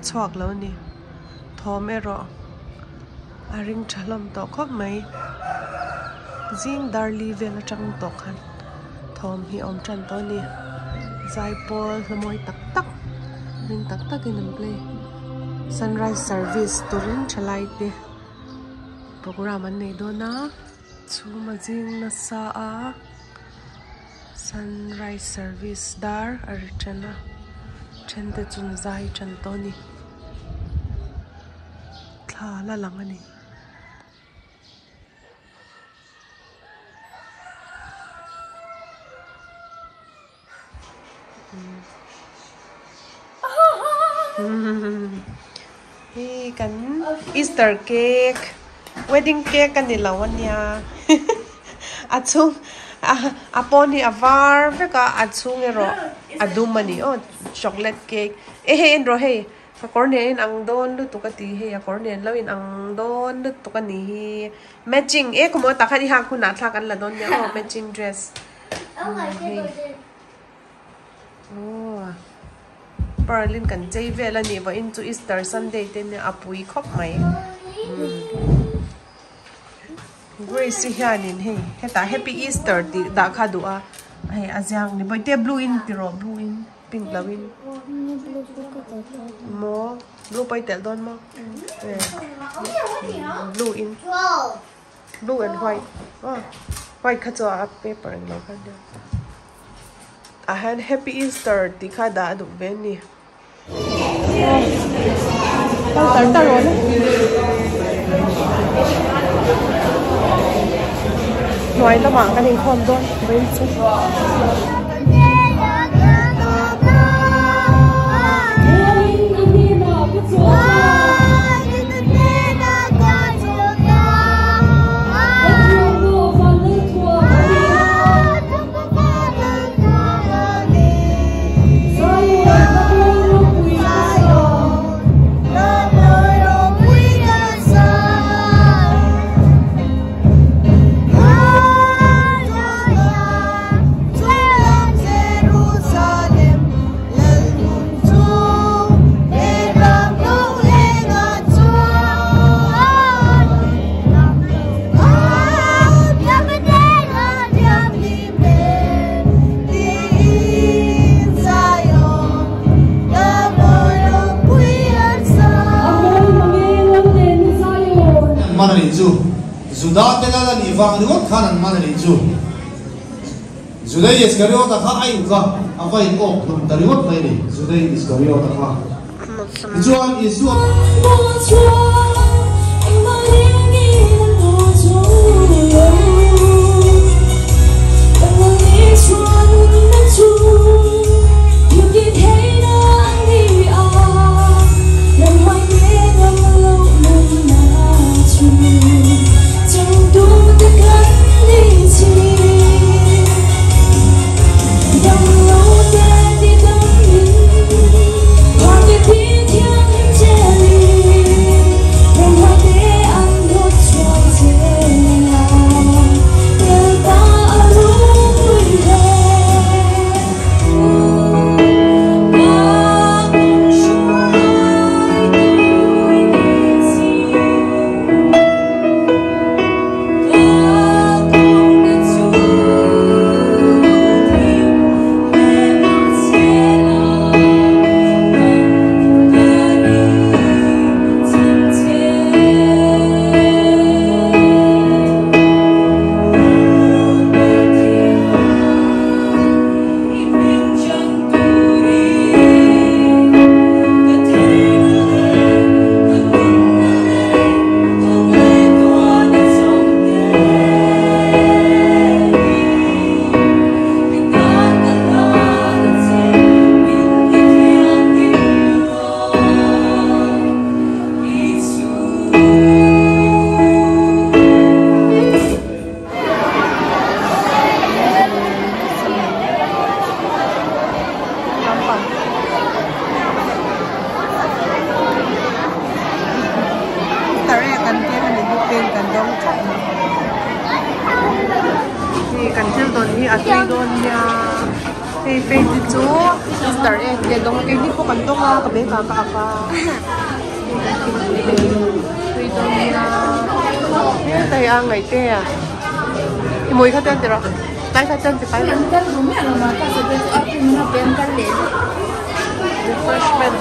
chuak lo ni thom ero aring thalom to khop mai jing darli vela chang to khan thom hi om chan to ni zai pol lamoi tak tak ring tak tak in play sunrise service turin chalai te program an nei do na chuma jing na sa a sunrise service dar arichana chende chun zai chan to ni thla la lang ani Hey, kan Easter cake, wedding cake kan nilawan niya. Atsung, apon ni avar, veka atsung ero adumani oh chocolate cake. Enro hey, kakornen ang don lu tukati hey, kakornen lawin ang don lu tukani matching. Kumo takani hakun natlakan la don niya oh matching dress. Hey. Oh. Berlin kan jay vela ni va into Eastersunday ten apui khop mai Grace hianin hey heta happy Easter ti da kha du a hey azyang ni boy te blue in ti ro blue in pink lawin mo blue pai tel don mo blue in blue and white oh white kha cho a paper and lo kha de a han happy Easter ti kha da du ben ni Tao rồi đấy. Nói là mạng cái này không thôi. Bên trên. Zuda pelala ni vang riot khanan manani chu Zudai Iskariot kha ai ka avai ok tum dariot mai ni Zudai Iskariot kha Izuan phê thì chú Easteregg để đông cái đi po kan to nga ka be ka tùy đông nha tay ang ngày tê à mùi khát tên thì rồi tay khát tên thì phải tên không biết mà ta sẽ bên ở bên nó bên cái lệ refreshment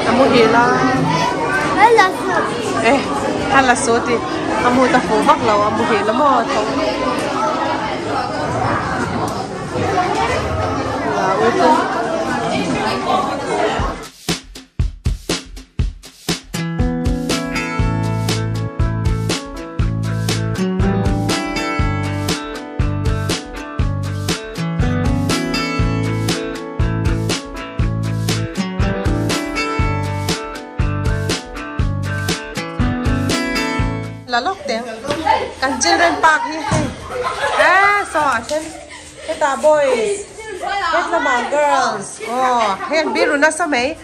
Amo hila. Hala so ti. Amo ta fu bak law amo hila mo to. La uto. Là lóc tiếng căn children park hi so chen heta boys het la ma girls hen biru na sa mai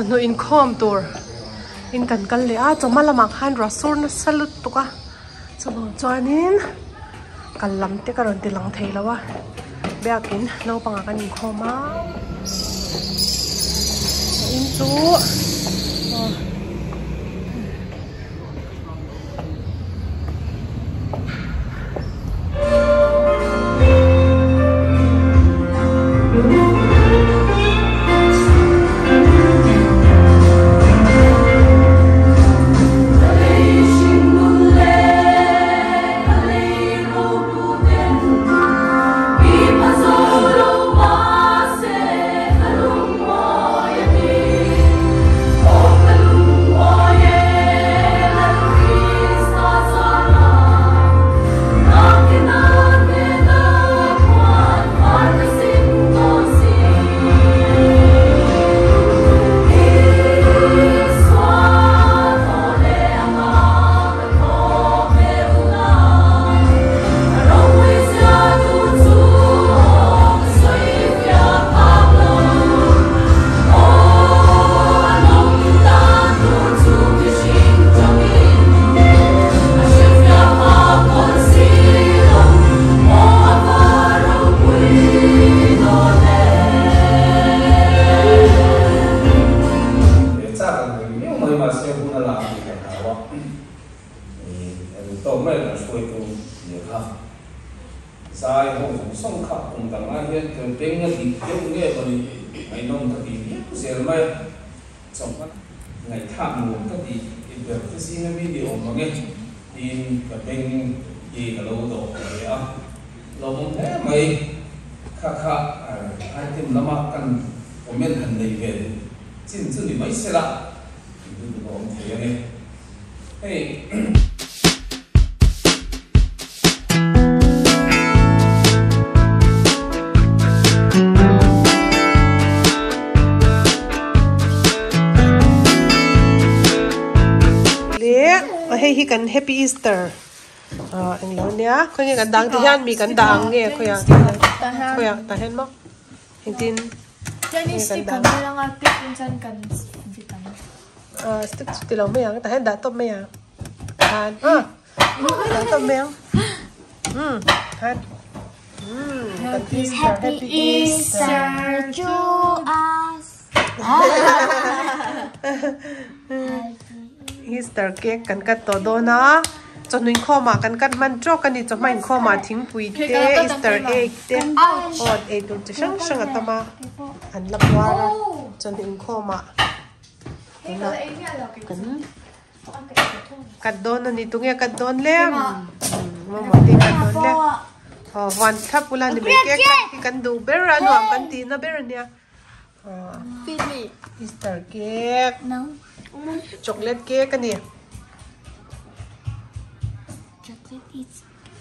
no in com tour in kan le a choma lamak han rasur na salut tuka chama chuanin kalam te karon ti lang thei lawa beakin no panga kan in khoma in chu ngày tham muốn các thì được cái xin video mà nghe tin cả bên gì cả lâu độ vậy à lâu không thế mày khá hai thêm lắm cần của mình hành này về xin thì mấy xe lạ thì tôi cũng thấy này hey hey hi kan happy Easter anh lo nia khoi nge kan dang ti hian mi kan dang nge khoya ta hen mo hin tin Chinese stick kan lang ate insan kan bitan stick ti lo me yang ta hen da top me yang han da top me yang han Happy Easter to us Easter cake kan kat to do na cho nuin kho ma kan kat man tro kan ni cho main kho ma thing pui te Easteregg te od e tu te sang sang atama an la wara cho nuin kho ma na kan cắt đòn anh tung nghe cắt đòn lem mà mọi đi cắt đòn lem hoàn tháp pula ni mấy cái cắt đủ bé ra nuông cắt tí na bé ra nè Feed me. Easter cake No. chocolate cake anh nè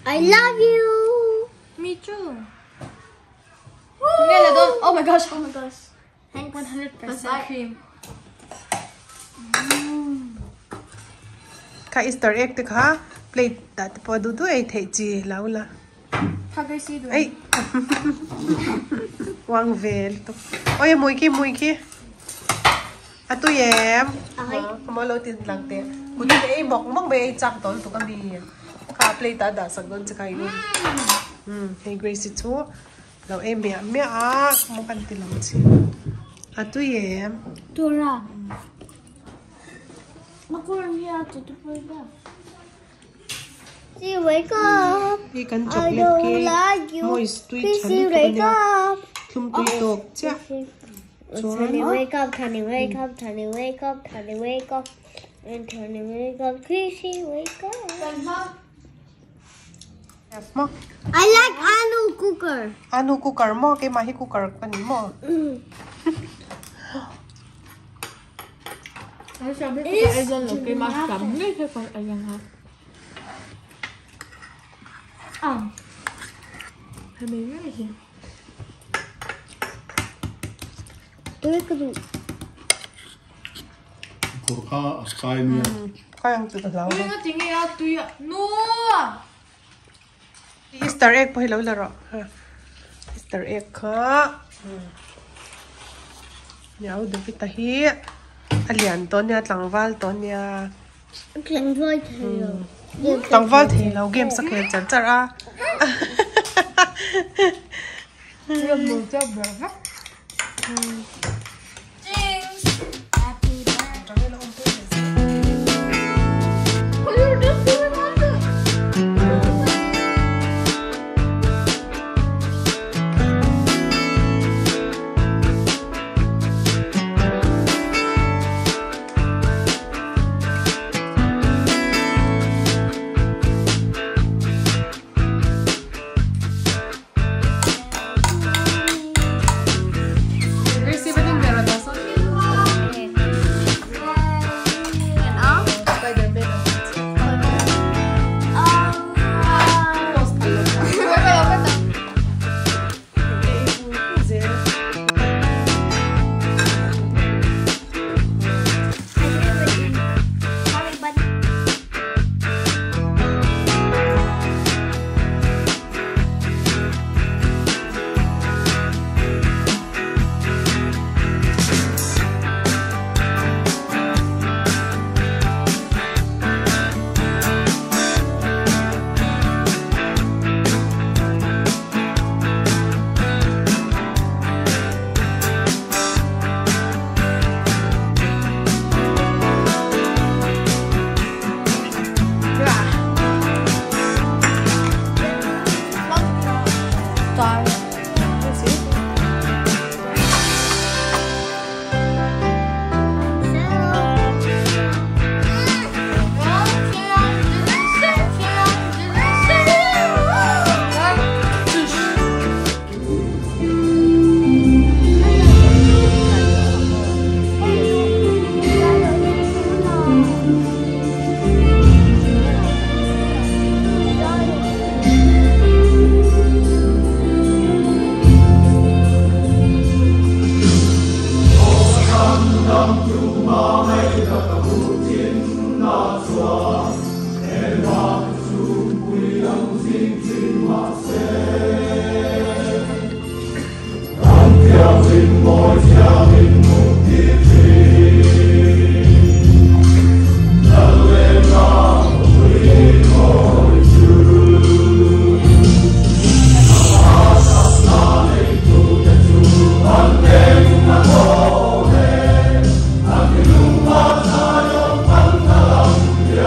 I love you. Me too. Nghe là đôn. Oh my gosh. 100% cream. cái Easter egg thì khá plate đã bỏ đủ ấy thấy gì lâu là Thagay si doon. ấy quăng về tục ôi mùi kia à tôi em mà lâu tiền lặng tiền cũng như thế mọc bé chắc tối tụi con đi khá plate đã sang gần cái này hey Gracie chú lâu em mẹ mọc ăn tiền lắm chứ à tôi em Dora. Macaroni out to the See, wake up. đi cắn I chocolate don't cake like you. môi sweet Chrissy, wake up. không tùy tục chứ Tony, wake up. Tony, wake up. Tony, wake up. Tony, wake up. And Tony, wake up. Chrissy, wake up. mo I like anu cooker. anu cooker mo cái mahi cooker pani mo Ay, sabi ko kay Elton, okay, mas hindi siya kung ayan ha. Sabi nga siya. Tuloy ko doon. Kurka askai niya. kaya ang tutulaw Uy nga, tingi ato ya. No! Easter egg po hilaw laro ha Easter egg ka yaw dupi tahi alian to niya tlangval to niya tlangval hilaw game sa kaya chan char a Siya mo siya, brava.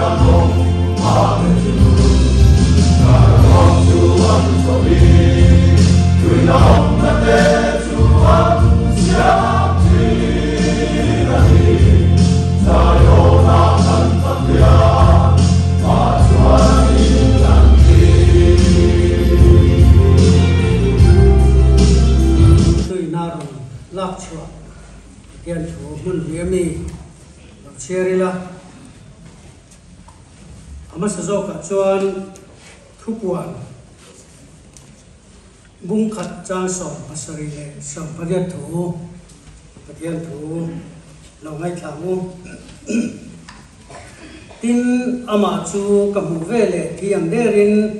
Yeah. Sierila Amasazoka Chuan Thupuan Bung Khat Chang Som Pasarile Som Padian Thu Longai Thamu Tin Ama Chu Kamu Vele Thiam Derin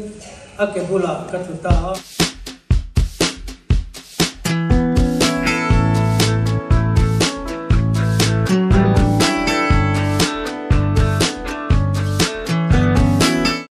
Akebula Katuta